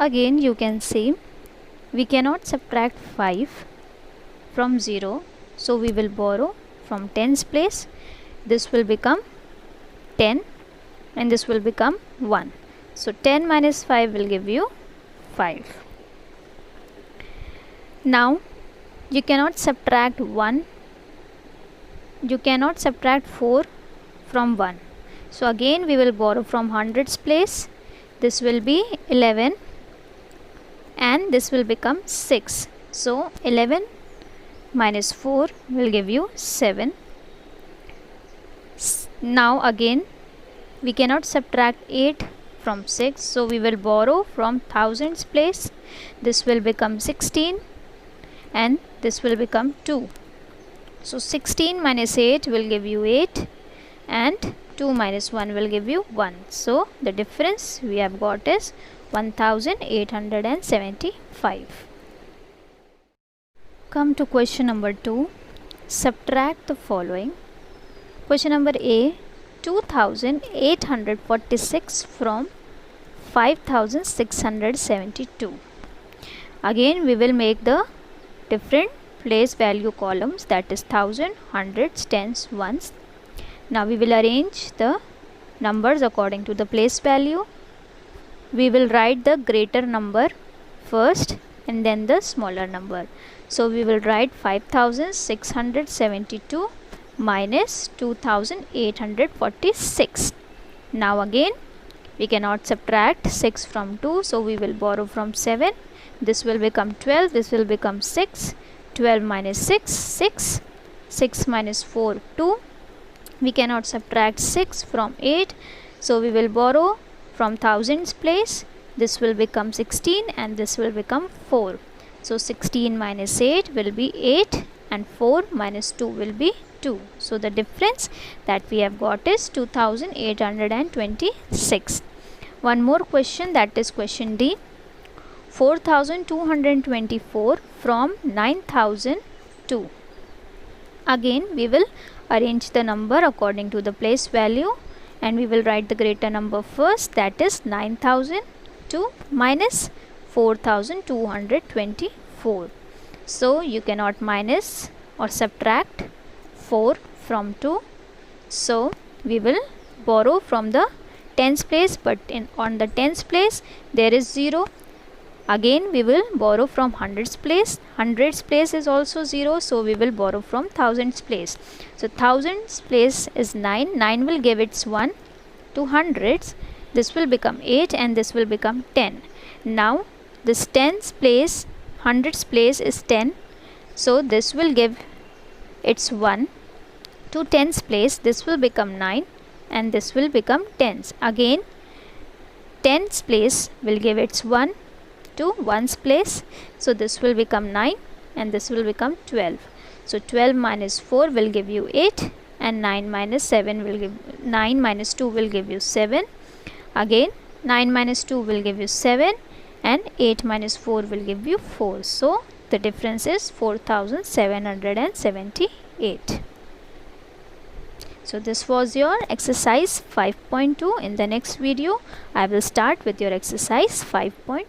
again you can see we cannot subtract 5 from 0, so we will borrow from tens place. This will become 10 and this will become 1. So 10 minus 5 will give you 5. Now you cannot subtract 1, you cannot subtract 4 from 1. So again we will borrow from hundreds place. This will be 11 and this will become 6. So 11 minus 4 will give you 7. Now again we cannot subtract 8 from 6, so we will borrow from thousands place. This will become 16 and this will become 2. So 16 minus 8 will give you 8 and 2 minus 1 will give you 1. So the difference we have got is 1875. Come to question number 2. Subtract the following. Question number A, 2846 from 5672. Again we will make the different place value columns, that is thousand, hundreds, tens, ones. Now we will arrange the numbers according to the place value. We will write the greater number first and then the smaller number. So we will write 5672 minus 2846. Now again we cannot subtract 6 from 2, so we will borrow from 7. This will become 12, this will become 6. 12 minus 6, 6. 6 minus 4, 2. We cannot subtract 6 from 8, so we will borrow from thousands place. This will become 16 and this will become 4. So 16 minus 8 will be 8 and 4 minus 2 will be 2. So the difference that we have got is 2826. One more question, that is question D. 4224 from 9002. Again we will arrange the number according to the place value and we will write the greater number first, that is 9002 minus 4224. So you cannot minus or subtract 4 from 2, so we will borrow from the tens place, but on the tens place there is 0. Again we will borrow from hundreds place. Hundreds place is also 0, so we will borrow from thousands place. So thousands place is 9. 9 will give its 1 to hundreds. This will become 8 and this will become 10. Now this tens place, hundreds place is 10. So this will give its 1 to tens place. This will become 9 and this will become tens. Again tens place will give its 1 to ones place, so this will become 9 and this will become 12. So 12 minus 4 will give you 8 and 9 minus 2 will give you 7. Again 9 minus 2 will give you 7 and 8 minus 4 will give you 4. So the difference is 4778. So this was your exercise 5.2. In the next video I will start with your exercise 5.3.